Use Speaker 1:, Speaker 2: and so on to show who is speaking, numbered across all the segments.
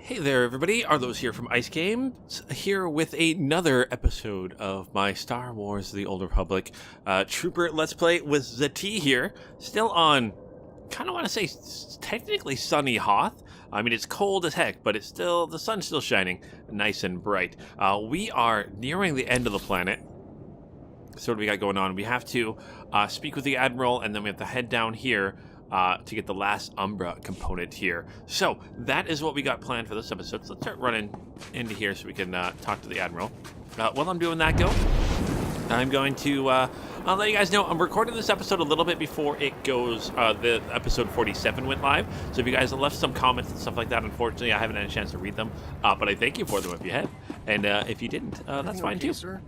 Speaker 1: Hey there, everybody. Arlo's here from Ice Games, here with another episode of my Star Wars The Old Republic Trooper Let's Play with the T here. Still on, kind of want to say, technically sunny Hoth. I mean, it's cold as heck, but it's still, the sun's still shining nice and bright. We are nearing the end of the planet. So what do we got going on? We have to speak with the Admiral, and then we have to head down here to get the last Umbra component here. So that is what we got planned for this episode. So let's start running into here so we can talk to the Admiral. While I'm doing that, I'm going to I'll let you guys know I'm recording this episode a little bit before it goes. The episode 47 went live. So if you guys have left some comments and stuff like that, unfortunately I haven't had a chance to read them. But I thank you for them if you had. And if you didn't, that's fine too.
Speaker 2: Sir?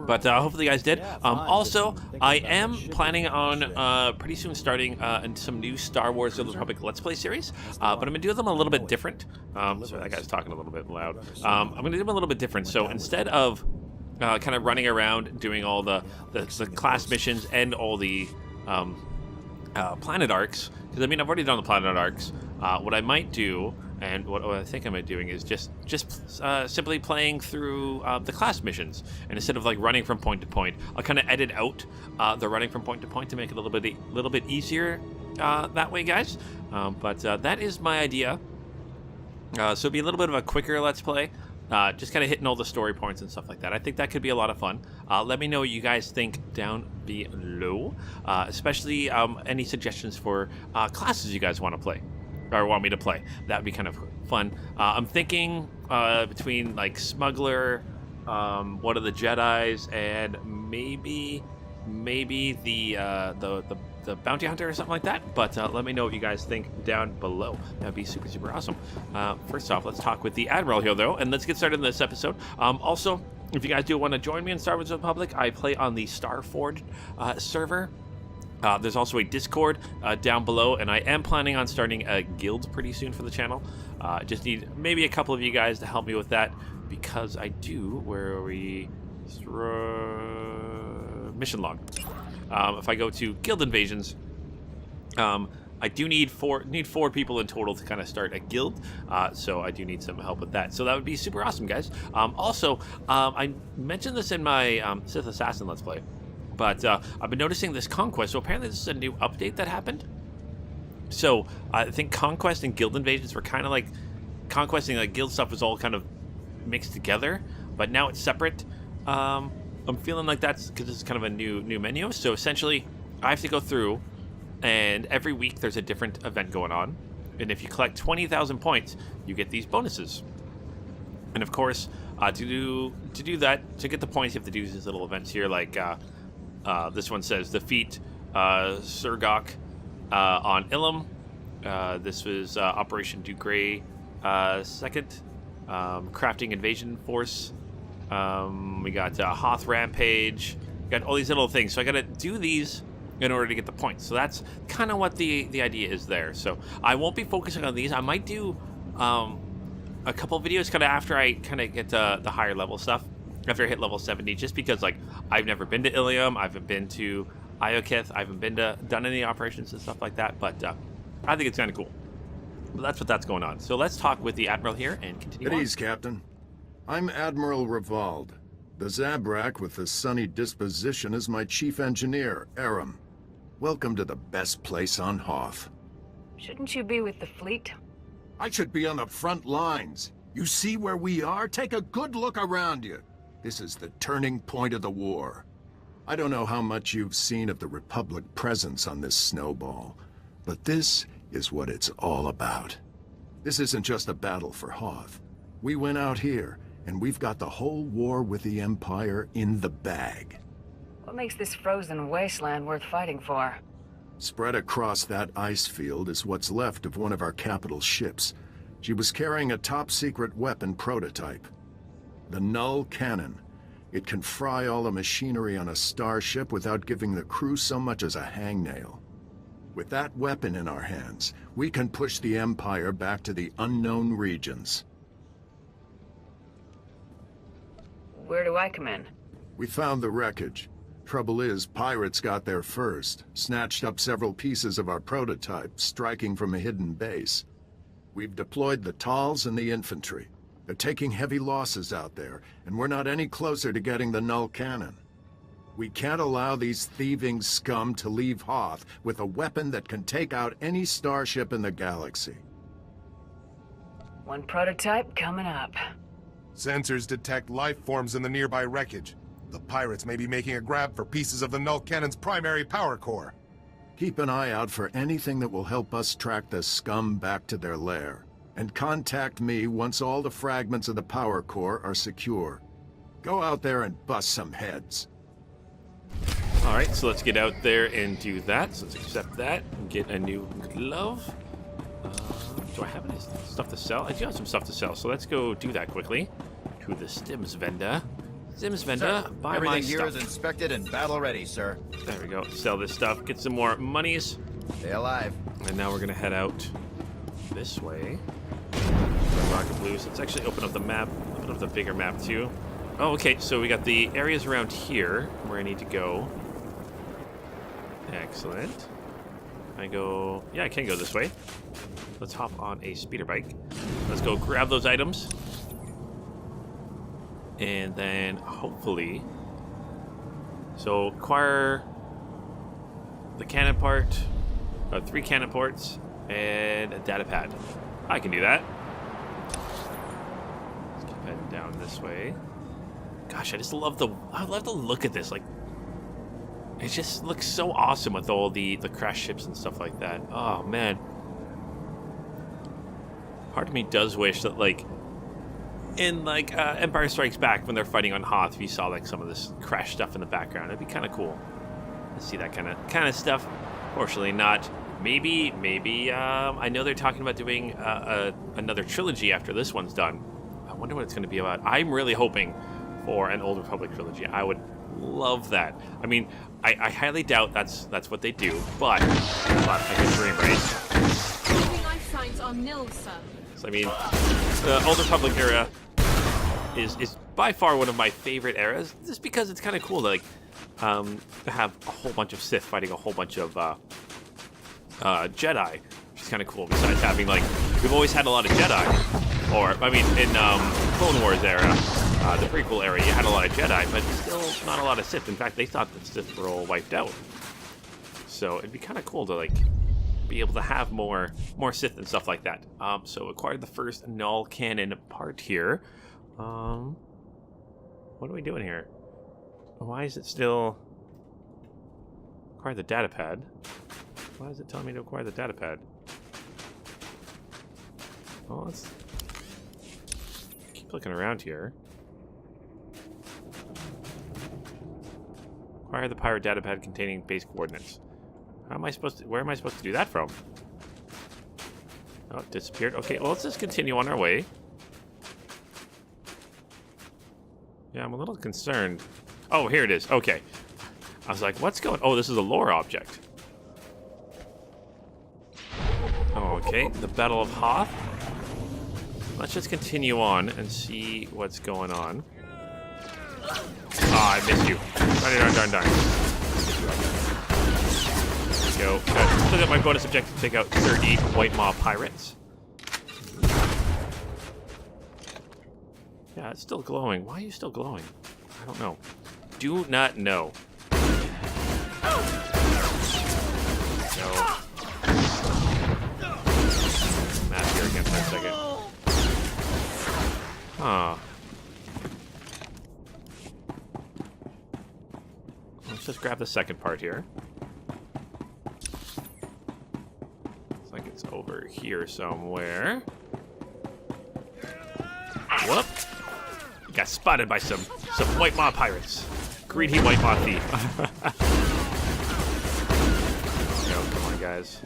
Speaker 1: But hopefully you guys did. Also, I am planning on pretty soon starting some new Star Wars The Old Republic Let's Play series. But I'm going to do them a little bit different. Sorry, that guy's talking a little bit loud. I'm going to do them a little bit different. So instead of kind of running around doing all the class missions and all the planet arcs, because I mean I've already done the planet arcs, what I might do, and what I think I might be doing, is just simply playing through the class missions, and instead of like running from point to point, I'll kind of edit out the running from point to point to make it a little bit easier that way, guys. But that is my idea. So it'll be a little bit of a quicker Let's Play. Just kind of hitting all the story points and stuff like that. I think that could be a lot of fun. Let me know what you guys think down below, especially any suggestions for classes you guys want to play or want me to play. That would be kind of fun. I'm thinking between like Smuggler, one of the Jedis, and maybe the Bounty Hunter or something like that. But let me know what you guys think down below. That'd be super awesome. First off, let's talk with the Admiral here, though, and let's get started in this episode. Also, if you guys do want to join me in Star Wars Republic, I play on the Starforge server. There's also a Discord down below, and I am planning on starting a guild pretty soon for the channel. Just need maybe a couple of you guys to help me with that, because I do, where are we? Mission log. If I go to guild invasions, I do need four people in total to kind of start a guild, so I do need some help with that. So that would be super awesome, guys. Also, I mentioned this in my Sith Assassin Let's Play, but I've been noticing this Conquest. So apparently this is a new update that happened. So I think Conquest and guild invasions were kind of like, Conquest and like guild stuff was all kind of mixed together, but now it's separate. I'm feeling like that's because this is kind of a new menu. So essentially, I have to go through, and every week there's a different event going on. And if you collect 20,000 points, you get these bonuses. And of course, to do that, to get the points, you have to do these little events here. Like this one says, defeat Surgok on Ilum. This was Operation Dugray second. Crafting Invasion Force. We got Hoth Rampage. We got all these little things. So I got to do these in order to get the points. So that's kind of what the idea is there. So I won't be focusing on these. I might do a couple videos kind of after I kind of get the higher level stuff, after I hit level 70, just because like I've never been to Ilium, I haven't been to Iokith, I haven't done any operations and stuff like that. But I think it's kind of cool. But that's going on. So let's talk with the Admiral here and continue.
Speaker 2: At ease, Captain. I'm Admiral Revald. The Zabrak with the sunny disposition is my chief engineer, Aram. Welcome to the best place on Hoth.
Speaker 3: Shouldn't you be with the fleet?
Speaker 2: I should be on the front lines. You see where we are? Take a good look around you. This is the turning point of the war. I don't know how much you've seen of the Republic presence on this snowball, but this is what it's all about. This isn't just a battle for Hoth. We went out here, and we've got the whole war with the Empire in the bag.
Speaker 3: What makes this frozen wasteland worth fighting for?
Speaker 2: Spread across that ice field is what's left of one of our capital ships. She was carrying a top-secret weapon prototype. The Null Cannon. It can fry all the machinery on a starship without giving the crew so much as a hangnail. With that weapon in our hands, we can push the Empire back to the unknown regions.
Speaker 3: Where do I come in?
Speaker 2: We found the wreckage. Trouble is, pirates got there first, snatched up several pieces of our prototype, striking from a hidden base. We've deployed the Talls and the infantry. They're taking heavy losses out there, and we're not any closer to getting the null cannon. We can't allow these thieving scum to leave Hoth with a weapon that can take out any starship in the galaxy.
Speaker 3: One prototype coming up.
Speaker 4: Sensors detect life forms in the nearby wreckage. The pirates may be making a grab for pieces of the null cannon's primary power core.
Speaker 2: Keep an eye out for anything that will help us track the scum back to their lair. And contact me once all the fragments of the power core are secure. Go out there and bust some heads.
Speaker 1: Alright, so let's get out there and do that. So let's accept that and get a new glove. Do I have any stuff to sell? I do have some stuff to sell, so let's go do that quickly. To the Stims vendor. Stims vendor,
Speaker 5: Sir,
Speaker 1: buy my
Speaker 5: everything
Speaker 1: stuff.
Speaker 5: here is inspected and battle ready, sir.
Speaker 1: There we go. Sell this stuff, get some more monies.
Speaker 5: Stay alive.
Speaker 1: And now we're gonna head out this way. Rocket Blues. Let's actually open up the map, open up the bigger map too. Oh, okay, so we got the areas around here where I need to go. Excellent. I go, yeah, I can go this way. Let's hop on a speeder bike. Let's go grab those items. And then hopefully, so acquire the cannon part, 3 cannon ports, and a data pad. I can do that. Let's keep heading down this way. Gosh, I love the look at this. Like, it just looks so awesome with all the crash ships and stuff like that. Oh man. Part of me does wish that, like, in like Empire Strikes Back when they're fighting on Hoth, if you saw like some of this crash stuff in the background, it'd be kind of cool to see that kind of stuff. Fortunately, not. Maybe. I know they're talking about doing another trilogy after this one's done. I wonder what it's going to be about. I'm really hoping for an Old Republic trilogy. I would love that. I mean, I highly doubt that's what they do, but I can dream, right?
Speaker 6: Enemy life signs are nil, sir.
Speaker 1: So, I mean, the Old Republic era is by far one of my favorite eras, just because it's kind of cool to, like, have a whole bunch of Sith fighting a whole bunch of Jedi, which is kind of cool. Besides having, like, we've always had a lot of Jedi, or, I mean, in Clone Wars era, the prequel era, you had a lot of Jedi, but still not a lot of Sith. In fact, they thought that Sith were all wiped out. So it'd be kind of cool to, like, be able to have more Sith and stuff like that. So acquired the first null cannon part here. What are we doing here? Why is it still acquire the data pad? Why is it telling me to acquire the data pad? Well, let's keep looking around here. Acquire the pirate data pad containing base coordinates. How am I supposed to, where am I supposed to do that from? Oh, it disappeared. Okay, well, let's just continue on our way. Yeah, I'm a little concerned. Oh, here it is. Okay. I was like, what's going... Oh, this is a lore object. Oh, okay. The Battle of Hoth. Let's just continue on and see what's going on. Ah, I missed you. Darn. Go. Good. Still got my bonus objective to take out 30 White Maw pirates. Yeah, it's still glowing. Why are you still glowing? I don't know. Do not know. No. Map here again for a second. Huh. Let's just grab the second part here. Looks like it's over here somewhere. Whoop! Got spotted by some White Maw pirates. Greedy White Maw thief. Oh, come on, guys.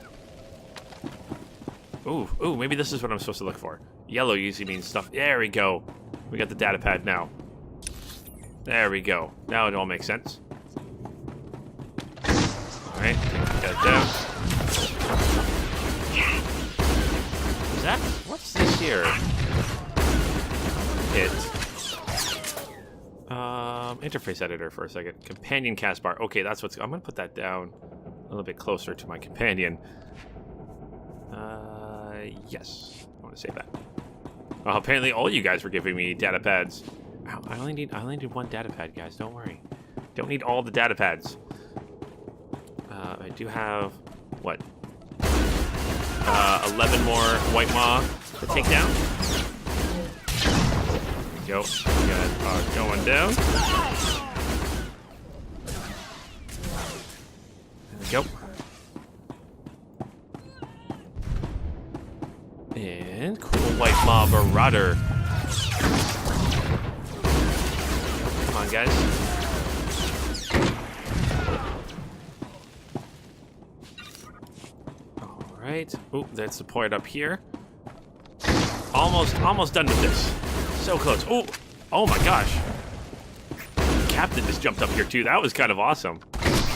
Speaker 1: Ooh, maybe this is what I'm supposed to look for. Yellow usually means stuff. There we go. We got the data pad now. There we go. Now it all makes sense. Alright, get it down. Is that? What's this here? Interface editor for a second. Companion cast bar. Okay, that's what's... I'm going to put that down a little bit closer to my companion. Yes. want to save that. Well, apparently all you guys were giving me data pads. Ow, I only need one data pad, guys. Don't worry. Don't need all the data pads. I do have what? 11 more white maw to take down. There we go. You guys are going down. There we go. And cool white maw marauder. Come on, guys. All right. Oh, that's the point up here. Almost done with this. So close. Oh my gosh. The captain just jumped up here too. That was kind of awesome.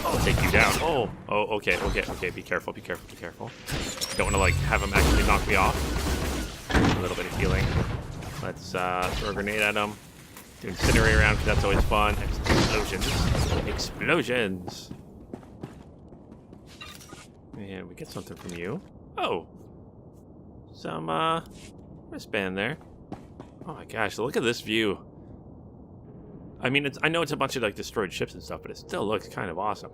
Speaker 1: I'll take you down. Oh, okay. Be careful. Don't want to like have him actually knock me off. A little bit of healing. Let's throw a grenade at him. Do incinerate around because that's always fun. Explosions. And we get something from you. Oh, some wristband there. Oh my gosh, look at this view. I mean, I know it's a bunch of like destroyed ships and stuff, but it still looks kind of awesome.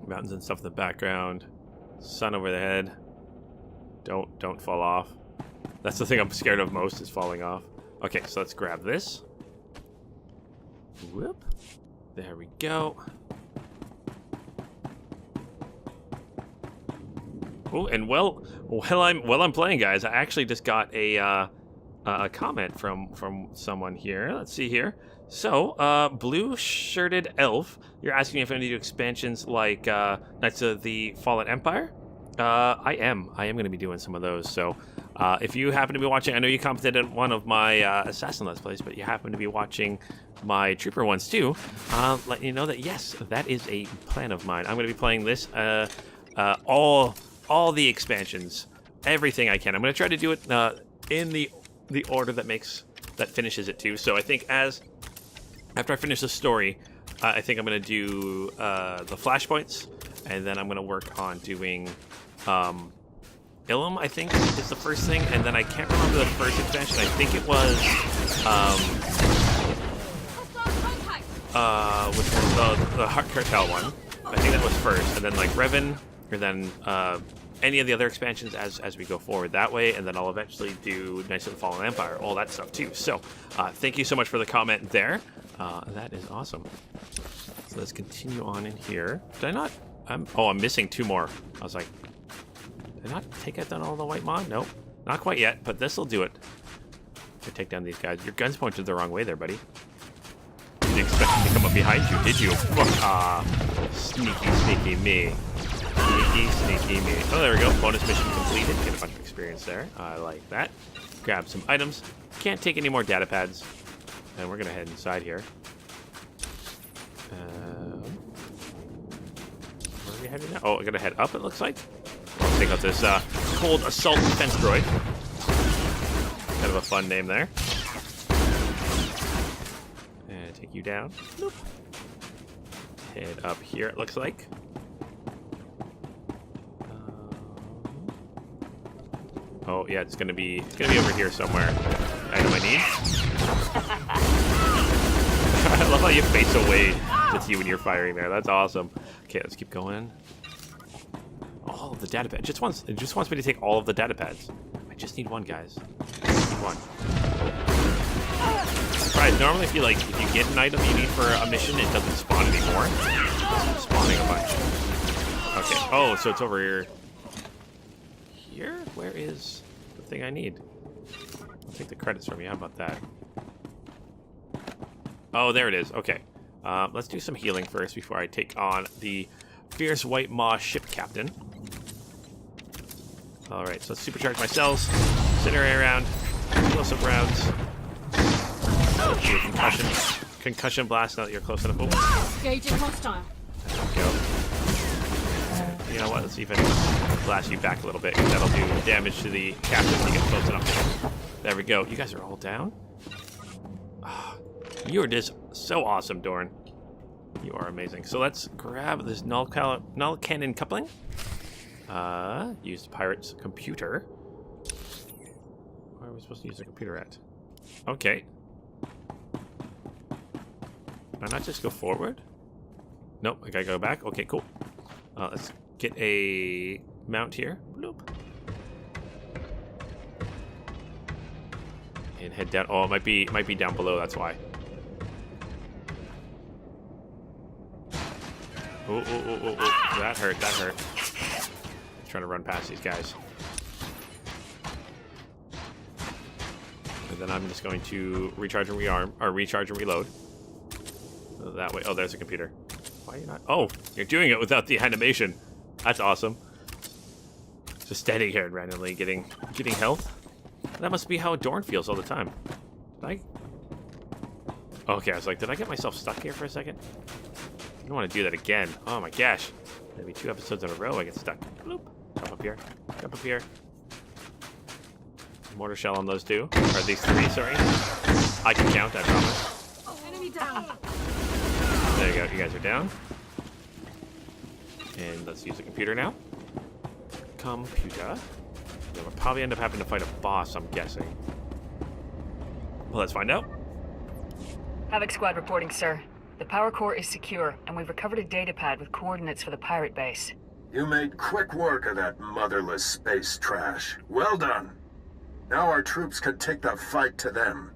Speaker 1: Mountains and stuff in the background. Sun over the head. Don't fall off. That's the thing I'm scared of most, is falling off. Okay, so let's grab this. Whoop. There we go. Oh, and while I'm playing, guys, I actually just got a comment from someone here. Let's see here. So, blue-shirted elf, you're asking me if I need to do expansions like Knights of the Fallen Empire? I am going to be doing some of those. So, if you happen to be watching, I know you commented on one of my Assassin Let's Plays, but you happen to be watching my Trooper ones too, letting you know that yes, that is a plan of mine. I'm going to be playing this, all the expansions, everything I can. I'm going to try to do it in the order that finishes it too. So I think after I finish the story, I think I'm going to do the flashpoints, and then I'm going to work on doing Ilum, I think, is the first thing, and then I can't remember the first expansion. I think it was which was the Heart Cartel one. I think that was first, and then like Revan, and then any of the other expansions as we go forward that way, and then I'll eventually do Knights of the Fallen Empire, all that stuff too. So thank you so much for the comment there. That is awesome. So let's continue on in here. Did I not? I'm missing two more. I was like, did I not take out all the white maw? Nope, not quite yet, but this will do it. To take down these guys. Your gun's pointed the wrong way there, buddy. You didn't expect me to come up behind you, did you? Sneaky me. Sneaky me. Oh, there we go. Bonus mission completed. Get a bunch of experience there. I like that. Grab some items. Can't take any more data pads. And we're going to head inside here. Where are we heading now? Oh, we're going to head up, it looks like. Let's take out this cold assault defense droid. Kind of a fun name there. And take you down. Nope. Head up here, it looks like. Oh yeah, it's gonna be over here somewhere. Item I need. I love how you face away with you when you're firing there. That's awesome. Okay, let's keep going. All of the data pads. It just wants me to take all of the data pads. I just need one, guys. One. Surprise. Normally, if you get an item you need for a mission, it doesn't spawn anymore. It's spawning a bunch. Okay. Oh, so it's over here. Here? Where is the thing I need? I'll take the credits from you. How about that? Oh, there it is. Okay. Let's do some healing first before I take on the Fierce White Maw ship captain. Alright, so let's supercharge my cells. Incinerate around. Explosive rounds. Let's do a concussion blast now that you're close enough. Oh.
Speaker 6: Engaging hostile.
Speaker 1: There we go. You know what? Let's even blast you back a little bit, because that'll do damage to the captain if you get close enough to him. There we go. You guys are all down? You are just so awesome, Dorn. You are amazing. So let's grab this null cannon coupling. Use the pirate's computer. Where are we supposed to use the computer at? Okay. Can I not just go forward? Nope, I gotta go back. Okay, cool. Let's get a mount here. Bloop. And head down. Oh, it might be down below. That's why. Oh. That hurt. Trying to run past these guys. And then I'm just going to recharge and rearm, or recharge and reload. So that way. Oh, there's a computer. Why are you not? Oh, you're doing it without the animation. That's awesome. Just standing here and randomly getting health. That must be how Dorn feels all the time. Okay, I was like, did I get myself stuck here for a second? I don't want to do that again. Oh my gosh. Maybe 2 episodes in a row I get stuck. Bloop. Jump up here. Jump up here. Mortar shell on those 2. Or these 3, sorry. I can count, I promise.
Speaker 6: Enemy down.
Speaker 1: There you go. You guys are down. And let's use the computer now. Computer. Yeah, we'll probably end up having to fight a boss, I'm guessing. Well, let's find out.
Speaker 3: Havoc Squad reporting, sir. The power core is secure, and we've recovered a datapad with coordinates for the pirate base.
Speaker 2: You made quick work of that motherless space trash. Well done. Now our troops can take the fight to them.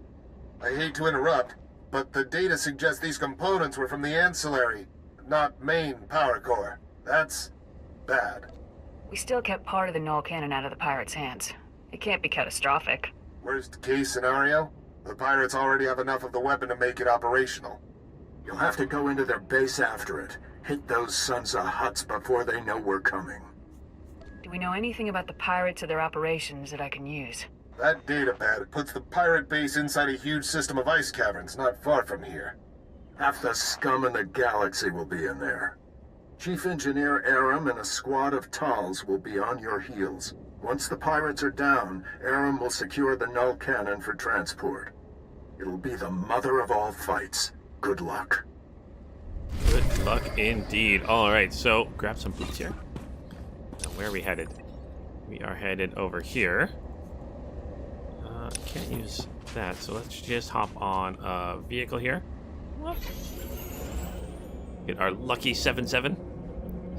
Speaker 4: I hate to interrupt, but the data suggests these components were from the ancillary, not main power core. That's bad.
Speaker 3: We still kept part of the null cannon out of the pirates' hands. It can't be catastrophic.
Speaker 4: Worst case scenario? The pirates already have enough of the weapon to make it operational.
Speaker 2: You'll have to go into their base after it. Hit those sons of huts before they know we're coming.
Speaker 3: Do we know anything about the pirates or their operations that I can use?
Speaker 4: That datapad puts the pirate base inside a huge system of ice caverns not far from here.
Speaker 2: Half the scum in the galaxy will be in there. Chief Engineer Aram and a squad of Tals will be on your heels. Once the pirates are down, Aram will secure the null cannon for transport. It'll be the mother of all fights. Good luck.
Speaker 1: Good luck indeed. Alright, so grab some boots here. Now, where are we headed? We are headed over here. Can't use that, so let's just hop on a vehicle here. Get our lucky 7-7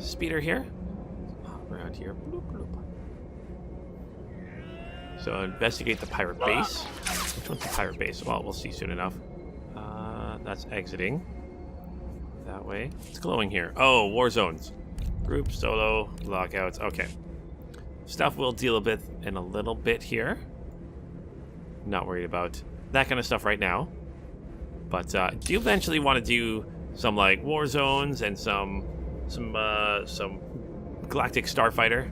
Speaker 1: speeder here. Hop around here. Bloop, bloop. So investigate the pirate base. Which one's the pirate base? Well, we'll see soon enough. That's exiting. That way. It's glowing here. Oh, war zones. Group, solo, lockouts. Okay. Stuff we'll deal with in a little bit here. Not worried about that kind of stuff right now. But do you eventually want to do some like war zones and some galactic starfighter?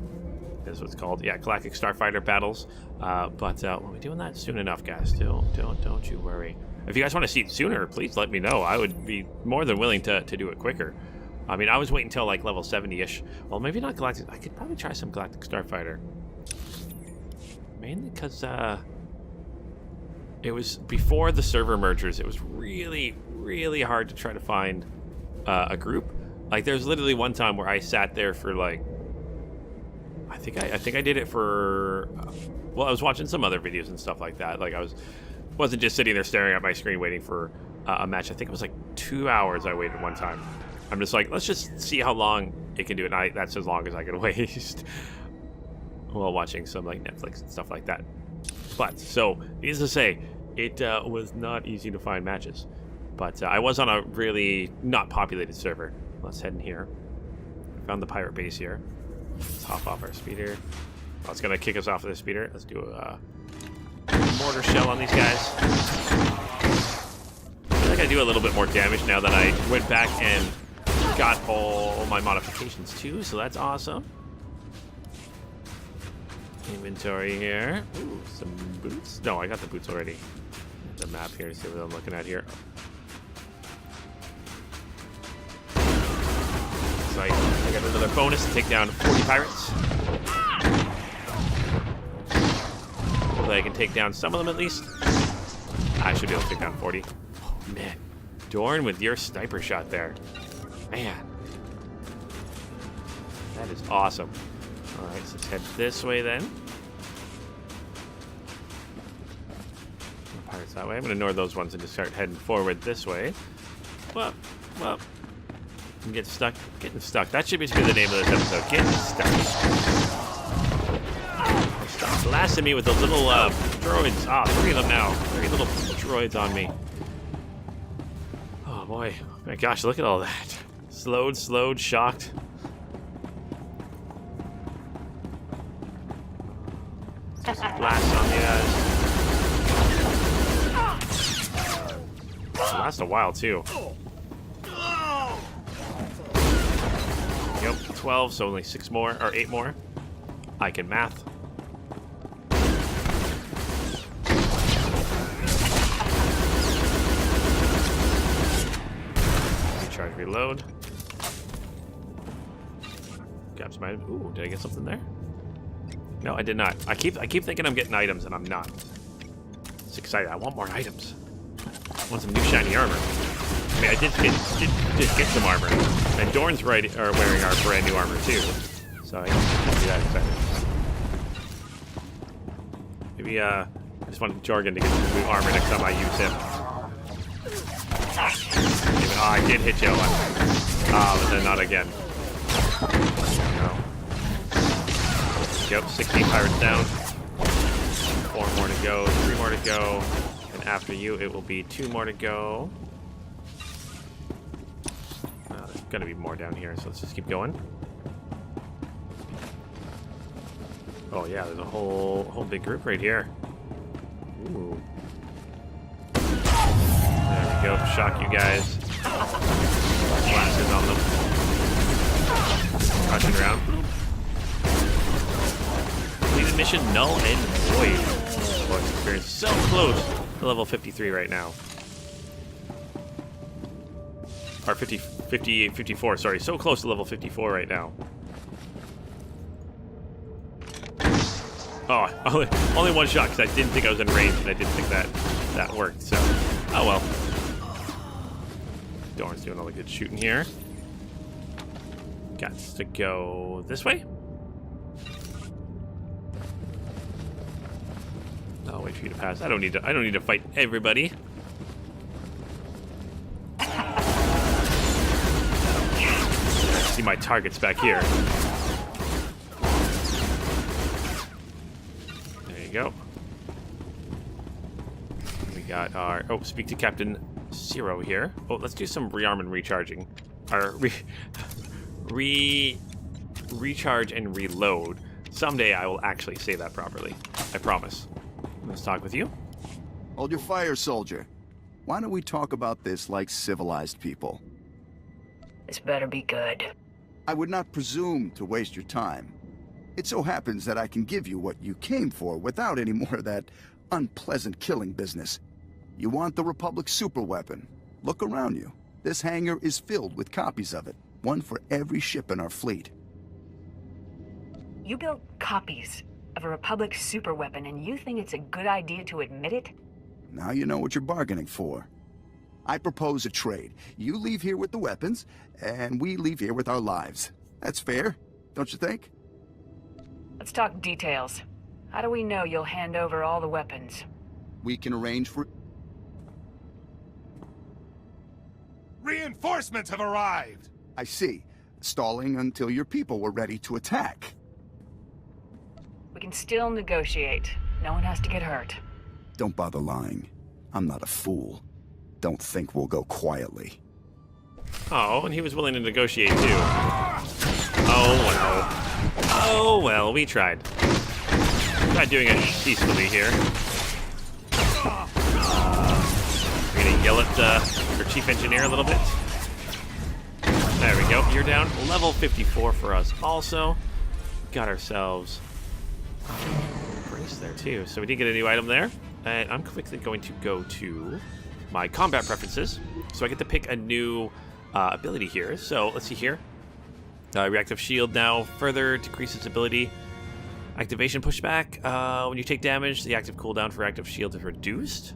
Speaker 1: That's what it's called. Yeah, galactic starfighter battles. But we'll be doing that soon enough, guys. Don't you worry. If you guys want to see it sooner, please let me know. I would be more than willing to do it quicker. I mean, I was waiting until like level 70-ish. Well, maybe not galactic. I could probably try some galactic starfighter. Mainly because it was before the server mergers. It was really, really hard to try to find a group. Like, there's literally one time where I sat there for like, I think I did it for, well, I was watching some other videos and stuff like that. Like, wasn't just sitting there staring at my screen waiting for a match. I think it was like 2 hours I waited one time. I'm just like, let's just see how long it can do it. And that's as long as I could waste while watching some like Netflix and stuff like that. But, so, needless to say, it was not easy to find matches. But I was on a really not populated server. Let's head in here. Found the pirate base here. Let's hop off our speeder. Oh, it's going to kick us off with the speeder. Let's do a mortar shell on these guys. I feel like I do a little bit more damage now that I went back and got all my modifications too, so that's awesome. Inventory here. Ooh, some boots. No, I got the boots already. The map here to see what I'm looking at here. So I got another bonus to take down 40 pirates. Hopefully I can take down some of them at least. I should be able to take down 40. Oh, man. Dorn with your sniper shot there. Man. That is awesome. Alright, so let's head this way then. parts that way. I'm going to ignore those ones and just start heading forward this way. Well, I'm getting stuck. Getting stuck. That should be the name of this episode. Getting stuck. Stop blasting me with those little droids. Ah, 3 of them now. 3 little droids on me. Oh boy. My gosh, look at all that. Slowed, shocked. Just blast on the eyes. Last a while too. Yep, 12, so only 6 more, or 8 more. I can math. Recharge, reload. Grab some items. Ooh, did I get something there? No, I did not. I keep thinking I'm getting items, and I'm not. It's exciting. I want more items. I want some new shiny armor. I mean, I did get some armor, and Dorn's wearing our brand new armor too. So I can't be that excited. Maybe I just want Jorgen to get some new armor next time I use him. Oh, I did hit you once. But then not again. No. Yep, 16 pirates down. 4 more to go, 3 more to go. And after you, it will be 2 more to go. There's gonna be more down here, so let's just keep going. Oh yeah, there's a whole big group right here. Ooh. There we go, shock you guys. Flashes on them. Rushing around. Completed mission null and void. Voice experience so close to level 53 right now. Or 54, sorry. So close to level 54 right now. Oh, only 1 shot because I didn't think I was in range and I didn't think that worked. So, oh well. Dorn's doing all the good shooting here. Got to go this way. I'll wait for you to pass. I don't need to fight everybody. See my targets back here. There you go. We got our speak to Captain Zero here. Oh, let's do some rearm and recharging. Or recharge and reload. Someday I will actually say that properly. I promise. Let's talk with you.
Speaker 7: Hold your fire, soldier. Why don't we talk about this like civilized people?
Speaker 3: This better be good.
Speaker 7: I would not presume to waste your time. It so happens that I can give you what you came for without any more of that unpleasant killing business. You want the Republic's superweapon? Look around you. This hangar is filled with copies of it. 1 for every ship in our fleet.
Speaker 3: You built copies of a Republic superweapon, and you think it's a good idea to admit it?
Speaker 7: Now you know what you're bargaining for. I propose a trade. You leave here with the weapons, and we leave here with our lives. That's fair, don't you think?
Speaker 3: Let's talk details. How do we know you'll hand over all the weapons?
Speaker 7: We can arrange for...
Speaker 4: Reinforcements have arrived!
Speaker 7: I see. Stalling until your people were ready to attack.
Speaker 3: We can still negotiate. No one has to get hurt.
Speaker 7: Don't bother lying. I'm not a fool. Don't think we'll go quietly.
Speaker 1: Oh, and he was willing to negotiate too. Oh well. Oh well, we tried. Tried doing it peacefully here. We're gonna yell at our chief engineer a little bit. There we go. You're down. Level 54 for us. Also, got ourselves a brace there too. So we did get a new item there. And I'm quickly going to go to my combat preferences. So I get to pick a new ability here. So let's see here. Reactive shield now further decreases ability. Activation pushback. When you take damage, the active cooldown for active shield is reduced.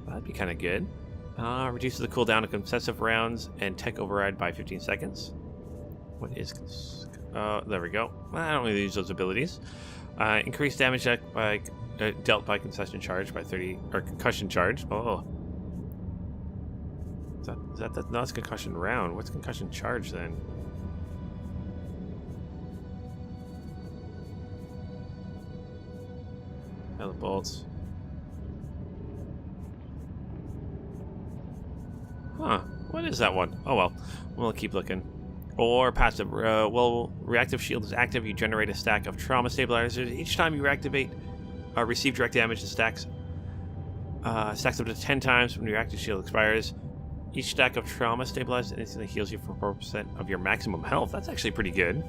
Speaker 1: That'd be kind of good. Reduces the cooldown of concessive rounds and tech override by 15 seconds. What is... there we go. I don't really use those abilities. Increased damage dealt by concussion charge by 30, or concussion charge. Oh. No, it's concussion round. What's concussion charge then? Other bolts. Huh. What is that one? Oh well. We'll keep looking. Or passive. Well, reactive shield is active. You generate a stack of trauma stabilizers. Each time you reactivate, receive direct damage, it stacks up to 10 times when your active shield expires. Each stack of trauma stabilizers instantly heals you for 4% of your maximum health. That's actually pretty good.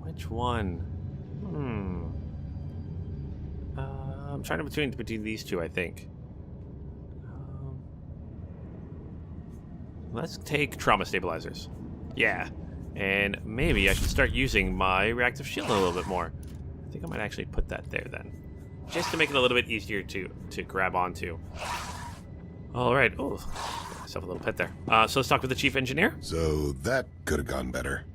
Speaker 1: Which one? I'm trying between these two, I think. Let's take trauma stabilizers. Yeah. And maybe I should start using my reactive shield a little bit more. I think I might actually put that there then. Just to make it a little bit easier to grab onto. Alright. Oh, got myself a little pit there. So let's talk with the chief engineer.
Speaker 4: So that could have gone better.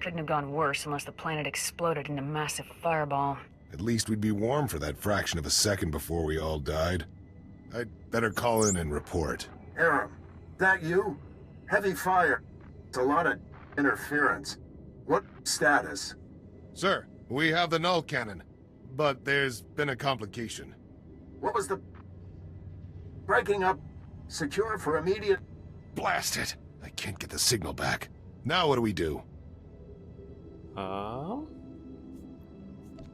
Speaker 3: Couldn't have gone worse unless the planet exploded in a massive fireball.
Speaker 4: At least we'd be warm for that fraction of a second before we all died. I'd better call in and report.
Speaker 2: Aram, that you? Heavy fire. It's a lot of interference. What status?
Speaker 4: Sir, we have the null cannon, but there's been a complication.
Speaker 2: What was the... breaking up? Secure for immediate...
Speaker 4: Blast it! I can't get the signal back. Now what do we do?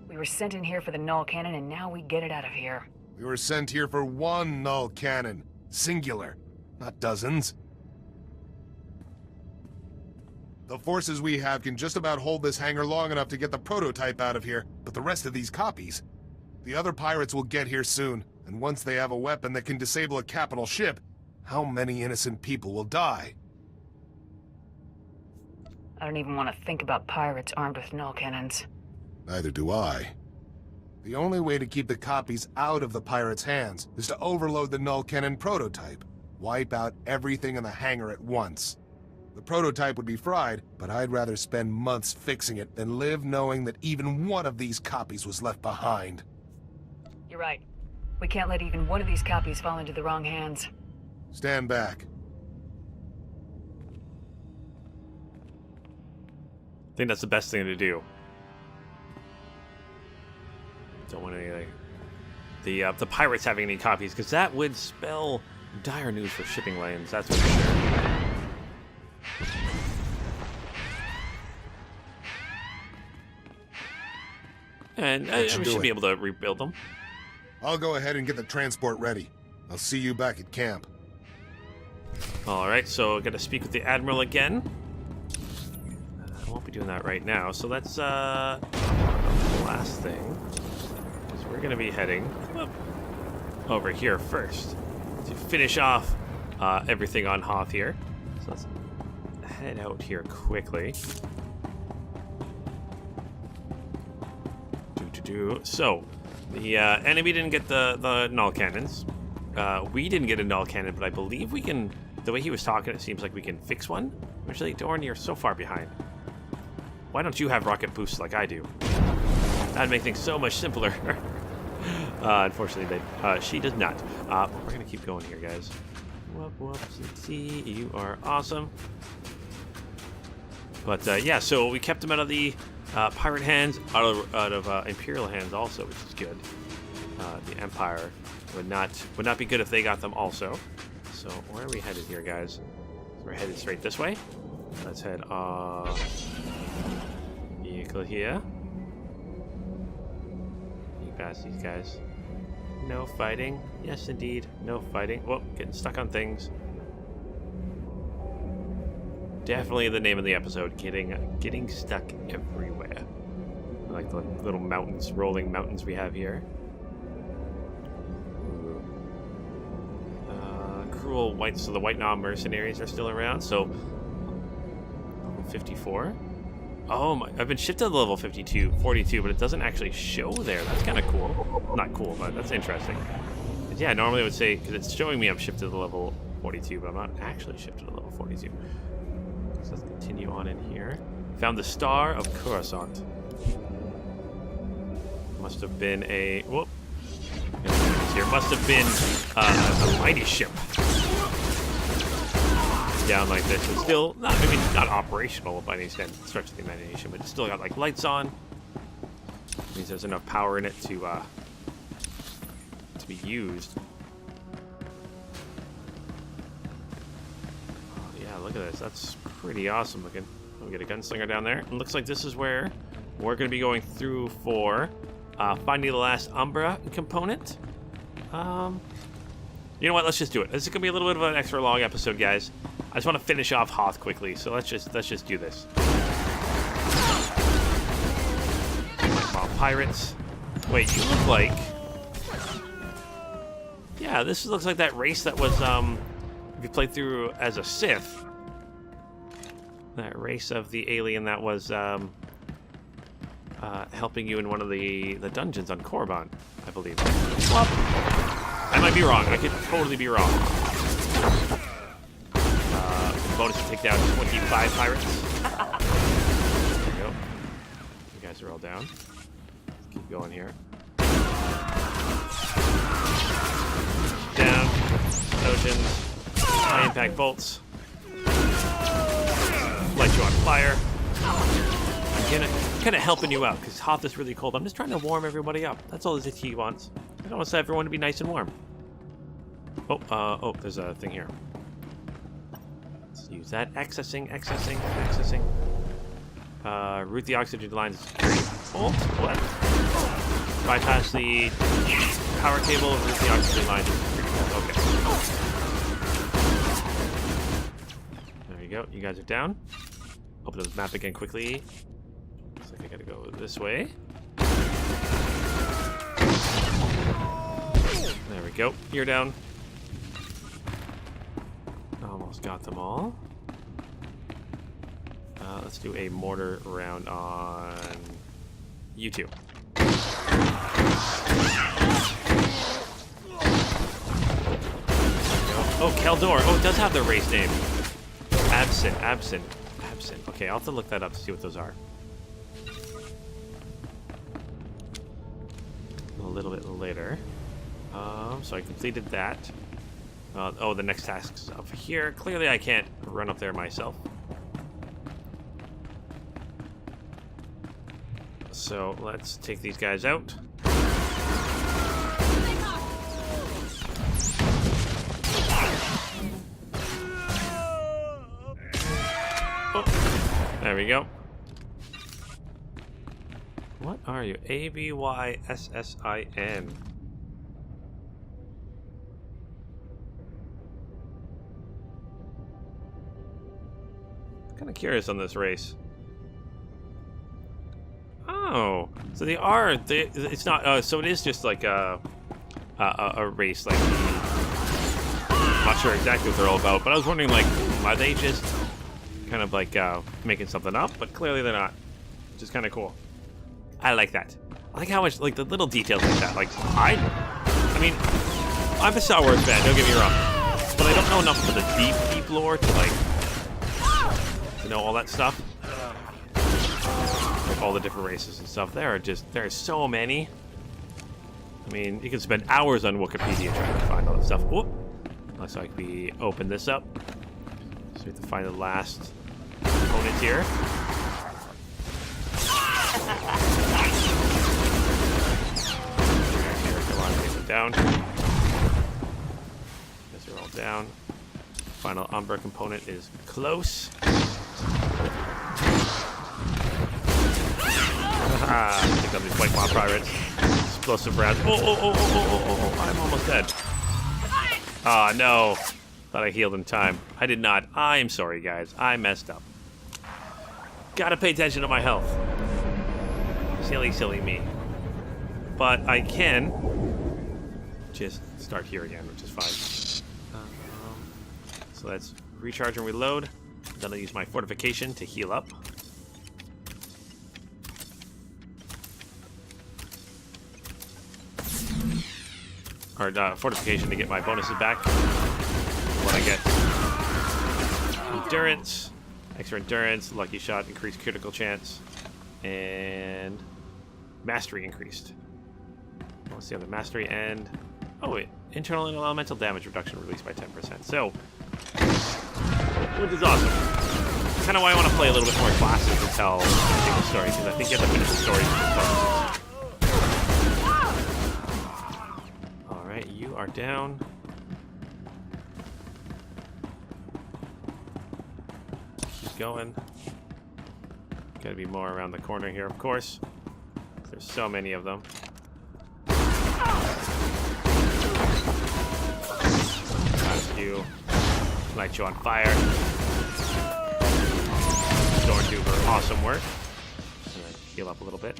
Speaker 3: We were sent in here for the null cannon, and now we get it out of here.
Speaker 4: We were sent here for one null cannon. Singular. Not dozens. The forces we have can just about hold this hangar long enough to get the prototype out of here, but the rest of these copies... The other pirates will get here soon, and once they have a weapon that can disable a capital ship, how many innocent people will die?
Speaker 3: I don't even want to think about pirates armed with null cannons.
Speaker 4: Neither do I. The only way to keep the copies out of the pirates' hands is to overload the null cannon prototype. Wipe out everything in the hangar at once. The prototype would be fried, but I'd rather spend months fixing it than live knowing that even one of these copies was left behind.
Speaker 3: You're right. We can't let even one of these copies fall into the wrong hands.
Speaker 4: Stand back.
Speaker 1: I think that's the best thing to do. Don't want any the pirates having any copies, because that would spell dire news for shipping lanes. That's for sure. And we should be able to rebuild them.
Speaker 4: I'll go ahead and get the transport ready. I'll see you back at camp.
Speaker 1: Alright, so gotta speak with the Admiral again. I won't be doing that right now, so that's the last thing. Is we're gonna be heading over here first to finish off everything on Hoth here. So let's head out here quickly. So, the enemy didn't get the null cannons. We didn't get a null cannon, but I believe we can... The way he was talking, it seems like we can fix one. Actually, Dorn, you're so far behind. Why don't you have rocket boosts like I do? That'd make things so much simpler. Unfortunately, she does not. But we're going to keep going here, guys. See, you are awesome. But, yeah, so we kept them out of the... pirate hands, out of Imperial hands also, which is good. The Empire would not be good if they got them also. So where are we headed here, guys? So we're headed straight this way. Let's head vehicle here. You pass these guys. No fighting. Yes, indeed. No fighting. Whoa, getting stuck on things. Definitely the name of the episode, getting stuck everywhere. I like the little mountains, rolling mountains we have here. Cruel white, so the White Knob mercenaries are still around, so level 54. Oh my, I've been shifted to level 42, but it doesn't actually show there. That's kind of cool. Not cool, but that's interesting. But yeah, normally I would say, because it's showing me I'm shifted to level 42, but I'm not actually shifted to level 42. So let's continue on in here. Found the Star of Coruscant. Must have been a... Whoop. Here must have been a mighty ship. Down like this. It's still not, I mean, not operational by any stretch of the imagination, but it's still got like lights on. Means there's enough power in it to be used. Oh, yeah, look at this. That's pretty awesome looking. We get a gunslinger down there. It looks like this is where we're going to be going through for finding the last Umbra component. You know what? Let's just do it. This is going to be a little bit of an extra long episode, guys. I just want to finish off Hoth quickly, so let's just do this. Pirates. Wait, you look like... Yeah, this looks like that race that was, if you played through as a Sith. That race of the alien that was, helping you in one of the dungeons on Korriban, I believe. Well, I might be wrong. I could totally be wrong. Bonus to take down 25 pirates. There we go. You guys are all down. Keep going here. Down. Oceans. High impact bolts. Light you on fire. I'm kind of helping you out because Hoth is really cold. I'm just trying to warm everybody up. That's all the he wants. I don't want everyone to be nice and warm. Oh, there's a thing here. Let's use that. Accessing. Route the oxygen lines. Bolt. What? Bypass the power cable, route the oxygen line. Okay. There you go. You guys are down. Open the map again quickly. Looks like I gotta go this way. There we go. You're down. Almost got them all. Let's do a mortar round on you two. Oh, Keldor. Oh, it does have the race name. Absent. Okay, I'll have to look that up to see what those are. A little bit later. So I completed that. Oh, the next task's up here. Clearly I can't run up there myself. So let's take these guys out. Oh, there we go. What are you? ABYSSIN. Kind of curious on this race. Oh, so they are. It's not. So it is just like a race. Like, I'm not sure exactly what they're all about, but I was wondering, like, are they just kind of like making something up? But clearly they're not. Which is kind of cool. I like that. I like how much, like, the little details like that. Like, I mean, I'm a Star Wars fan. Don't get me wrong, but I don't know enough of the deep lore to like to know all that stuff. Like all the different races and stuff. There are so many. I mean, you can spend hours on Wikipedia trying to find all that stuff. Whoop. Looks like we open this up. So we have to find the last opponent here. Come on, get them down. Guess they're all down. Final Umbra component is close. Pick up these white mob pirates. Explosive rounds. Oh, I'm almost dead. Ah, no. Thought I healed in time. I did not. I'm sorry, guys. I messed up. Gotta pay attention to my health. Silly me. But I can just start here again, which is fine. So let's recharge and reload. Then I'll use my fortification to heal up. Or fortification to get my bonuses back. What I get endurance, extra endurance, lucky shot, increased critical chance, and mastery increased. What's the other? Mastery and... oh, wait. Internal and elemental damage reduction released by 10%. So, which is awesome. Kind of why I want to play a little bit more classes to tell the story, because I think you have to finish the story. Alright, you are down. Keep going. Gotta be more around the corner here, of course. There's so many of them. You light you on fire. Stormtrooper, awesome work. And then heal up a little bit.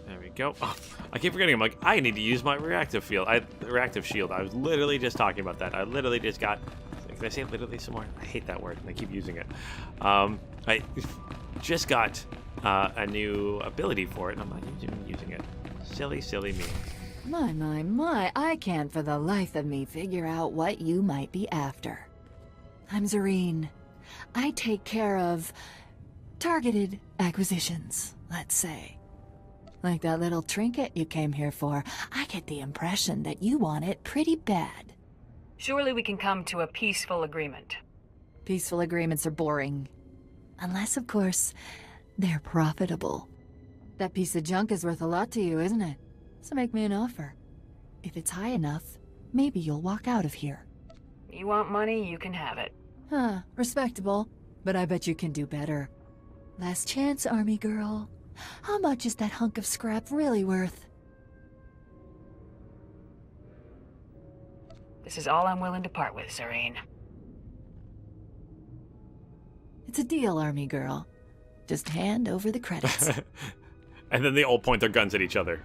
Speaker 1: There we go. Oh, I keep forgetting. I'm like, I need to use my reactive shield. I was literally just talking about that. I literally just got. Can I say literally some more? I hate that word, and I keep using it. I just got a new ability for it, and I'm not using it. Silly, silly me.
Speaker 8: My, I can't for the life of me figure out what you might be after. I'm Zareen. I take care of targeted acquisitions, let's say. Like that little trinket you came here for, I get the impression that you want it pretty bad.
Speaker 3: Surely we can come to a peaceful agreement.
Speaker 8: Peaceful agreements are boring. Unless, of course, they're profitable. That piece of junk is worth a lot to you, isn't it? So make me an offer. If it's high enough, maybe you'll walk out of here.
Speaker 3: You want money, you can have it.
Speaker 8: Huh, respectable. But I bet you can do better. Last chance, Army girl. How much is that hunk of scrap really worth?
Speaker 3: This is all I'm willing to part with, Zareen.
Speaker 8: It's a deal, Army girl. Just hand over the credits.
Speaker 1: And then they all point their guns at each other.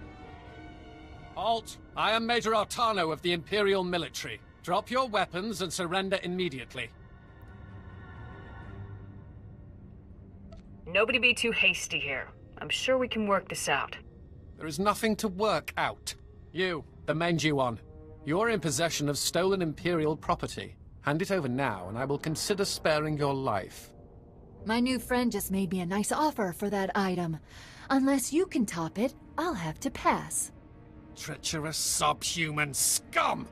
Speaker 9: Halt! I am Major Artano of the Imperial military. Drop your weapons and surrender immediately.
Speaker 3: Nobody be too hasty here. I'm sure we can work this out.
Speaker 9: There is nothing to work out. You, the Menjuon, you're in possession of stolen Imperial property. Hand it over now, and I will consider sparing your life.
Speaker 8: My new friend just made me a nice offer for that item. Unless you can top it, I'll have to pass.
Speaker 9: Treacherous subhuman scum!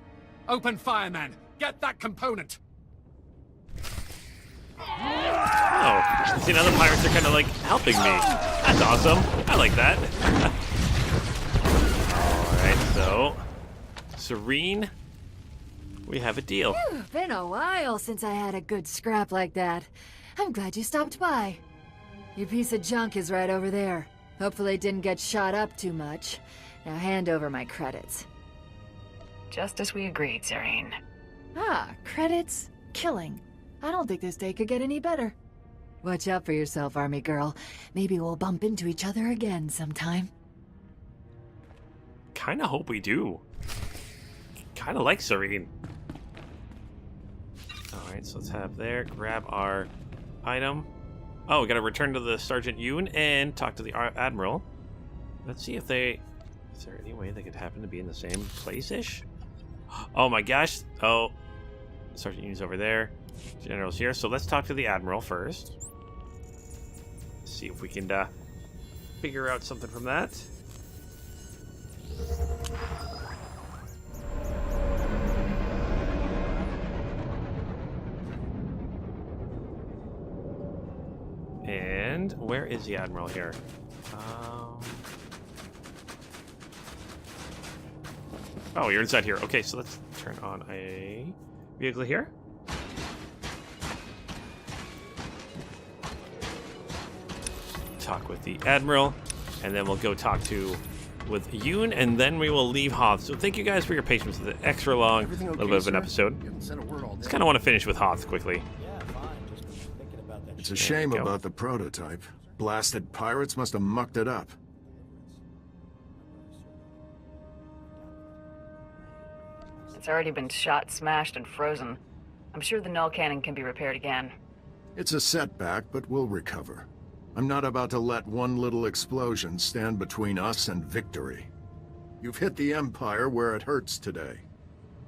Speaker 9: Open fire, men! Get that component!
Speaker 1: Oh, see, now the pirates are kind of like helping me. That's awesome. I like that. Alright, so... Serene, we have a deal.
Speaker 8: Been a while since I had a good scrap like that. I'm glad you stopped by. Your piece of junk is right over there. Hopefully it didn't get shot up too much. Now hand over my credits.
Speaker 3: Just as we agreed, Zareen.
Speaker 8: Ah, credits? Killing. I don't think this day could get any better. Watch out for yourself, Army girl. Maybe we'll bump into each other again sometime.
Speaker 1: Kinda hope we do. Kinda like Serene. Alright, so let's have there. Grab our item. Oh, we gotta return to the Sergeant Yoon and talk to the Admiral. Let's see if they... Is there any way they could happen to be in the same place-ish? Oh my gosh. Oh. Sergeant Yoon's over there. General's here. So let's talk to the Admiral first. See if we can figure out something from that. And where is the Admiral here? Oh, you're inside here. Okay, so let's turn on a vehicle here. Talk with the Admiral, and then we'll go talk with Yoon, and then we will leave Hoth. So thank you guys for your patience with the extra long, little bit of an episode. Just kind of want to finish with Hoth quickly.
Speaker 2: It's a shame about the prototype. Blasted pirates must have mucked it up.
Speaker 3: It's already been shot, smashed, and frozen. I'm sure the null cannon can be repaired again.
Speaker 2: It's a setback, but we'll recover. I'm not about to let one little explosion stand between us and victory. You've hit the Empire where it hurts today.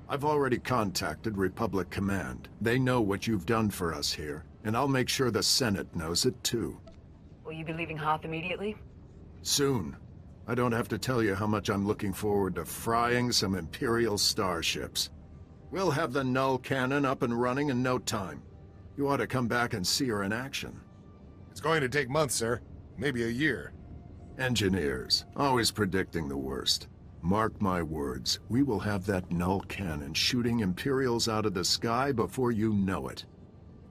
Speaker 2: I've already contacted Republic Command. They know what you've done for us here, and I'll make sure the Senate knows it too.
Speaker 3: Will you be leaving Hoth immediately?
Speaker 2: Soon. I don't have to tell you how much I'm looking forward to frying some Imperial starships. We'll have the null cannon up and running in no time. You ought to come back and see her in action.
Speaker 4: It's going to take months, sir. Maybe a year.
Speaker 2: Engineers, always predicting the worst. Mark my words, we will have that null cannon shooting Imperials out of the sky before you know it.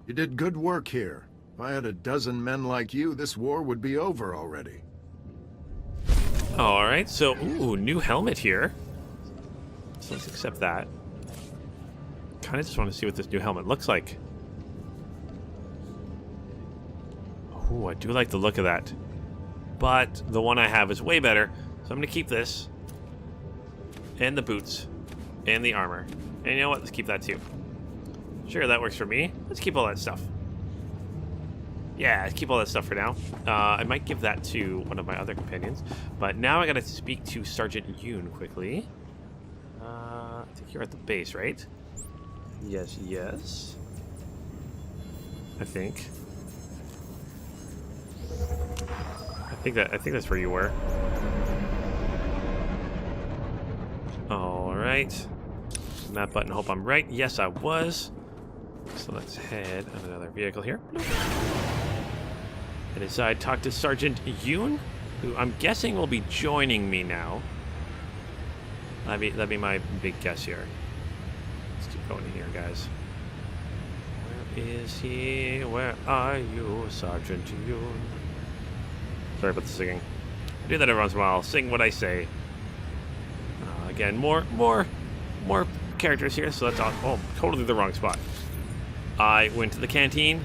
Speaker 2: You did good work here. If I had a dozen men like you, this war would be over already.
Speaker 1: Alright, so, ooh, new helmet here. So let's accept that. Kind of just want to see what this new helmet looks like. Ooh, I do like the look of that. But the one I have is way better, so I'm going to keep this. And the boots. And the armor. And you know what? Let's keep that too. Sure, that works for me. Let's keep all that stuff. Yeah, let's keep all that stuff for now. I might give that to one of my other companions. But now I gotta speak to Sergeant Yoon quickly. I think you're at the base, right? Yes, yes. I think that's where you were. Alright. Map button, hope I'm right. Yes, I was. So let's head on another vehicle here. And inside, talk to Sergeant Yoon, who I'm guessing will be joining me now. That'd be my big guess here. Let's keep going here, guys. Where is he? Where are you, Sergeant Yoon? Sorry about the singing. I do that every once in a while. I'll sing what I say. Again, more characters here, so that's all. Oh, totally the wrong spot. I went to the canteen,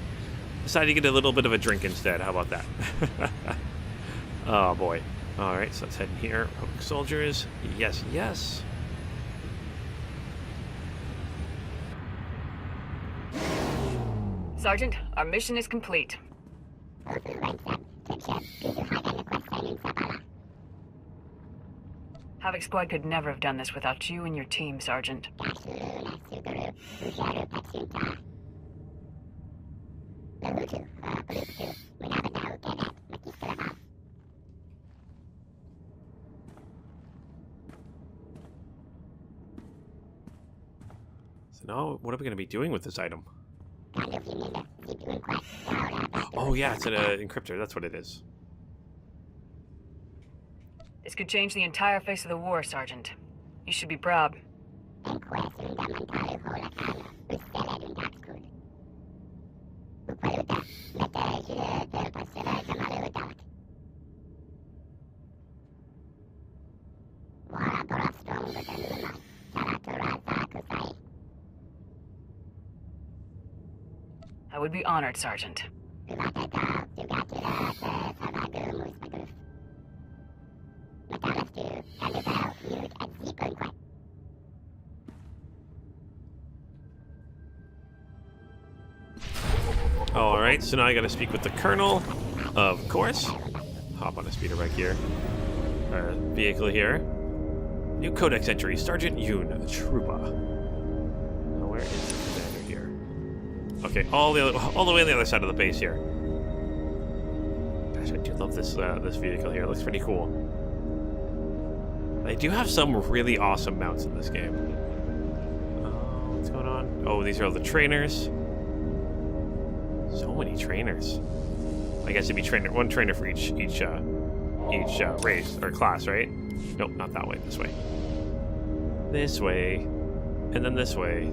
Speaker 1: decided to get a little bit of a drink instead. How about that? Oh boy. Alright, so let's head in here. Soldiers. Yes, yes.
Speaker 3: Sergeant, our mission is complete. Havoc Squad could never have done this without you and your team, Sergeant.
Speaker 1: So now, what are we going to be doing with this item? Oh yeah, it's an encryptor. That's what it is.
Speaker 3: This could change the entire face of the war, Sergeant. You should be proud. I would be honored, Sergeant.
Speaker 1: Alright, so now I gotta speak with the Colonel, of course. Hop on a speeder bike here. Our vehicle here. New codex entry, Sergeant Yoon, Troopa. Now where is the commander here? Okay, all the way on the other side of the base here. Gosh, I do love this this vehicle here. It looks pretty cool. They do have some really awesome mounts in this game. What's going on? Oh, these are all the trainers. So many trainers. I guess it'd be one trainer for each race or class, right? Nope, not that way. This way. This way, and then this way,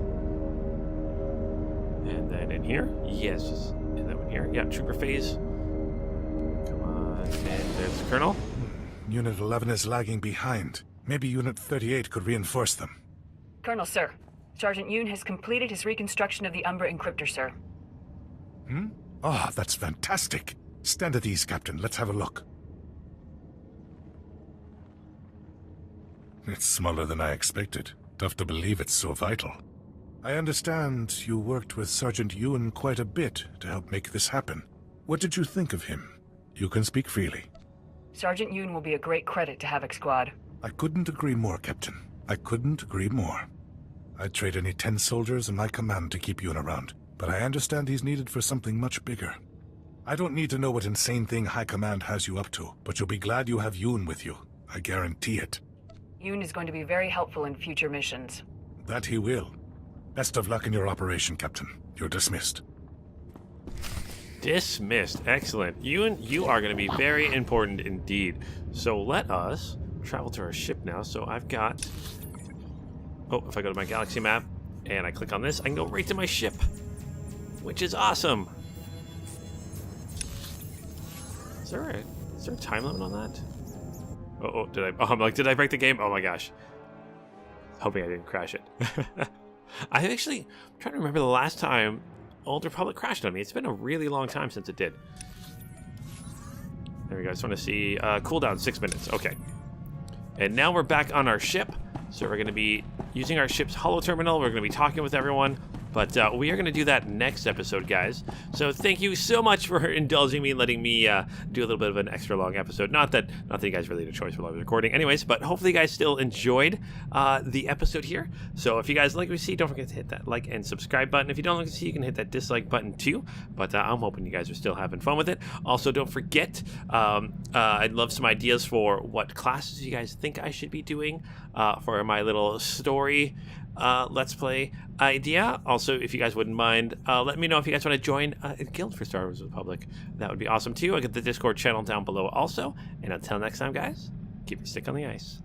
Speaker 1: and then in here. Yes, and then in here. Yeah, trooper phase. Come on, and there's the Colonel.
Speaker 4: Unit 11 is lagging behind. Maybe Unit 38 could reinforce them.
Speaker 3: Colonel, sir. Sergeant Yoon has completed his reconstruction of the Umbra encryptor, sir.
Speaker 4: Hmm? Oh, that's fantastic. Stand at ease, Captain. Let's have a look. It's smaller than I expected. Tough to believe it's so vital. I understand you worked with Sergeant Yoon quite a bit to help make this happen. What did you think of him? You can speak freely.
Speaker 3: Sergeant Yoon will be a great credit to Havoc Squad.
Speaker 4: I couldn't agree more, Captain. I couldn't agree more. I'd trade any 10 soldiers in my command to keep Yoon around, but I understand he's needed for something much bigger. I don't need to know what insane thing High Command has you up to, but you'll be glad you have Yoon with you. I guarantee it.
Speaker 3: Yoon is going to be very helpful in future missions.
Speaker 4: That he will. Best of luck in your operation, Captain. You're dismissed.
Speaker 1: Dismissed. Excellent. You are going to be very important indeed. So let us travel to our ship now. So I've got... Oh, if I go to my galaxy map and I click on this, I can go right to my ship, which is awesome. Is there a time limit on that? Oh, I'm like, did I break the game? Oh my gosh. Hoping I didn't crash it. I'm trying to remember the last time Old Republic crashed on me. It's been a really long time since it did. There we go. I just want to see cooldown 6 minutes. Okay. And now we're back on our ship. So we're going to be using our ship's holo terminal. We're going to be talking with everyone. But we are going to do that next episode, guys. So thank you so much for indulging me and letting me do a little bit of an extra long episode. Not that you guys really had a choice while I was recording. Anyways, but hopefully you guys still enjoyed the episode here. So if you guys like what you see, don't forget to hit that like and subscribe button. If you don't like what you see, you can hit that dislike button too. But I'm hoping you guys are still having fun with it. Also, don't forget, I'd love some ideas for what classes you guys think I should be doing for my little story Let's Play idea. Also, if you guys wouldn't mind, let me know if you guys want to join a guild for Star Wars Republic. That would be awesome too. I'll get the Discord channel down below also. And until next time, guys, keep your stick on the ice.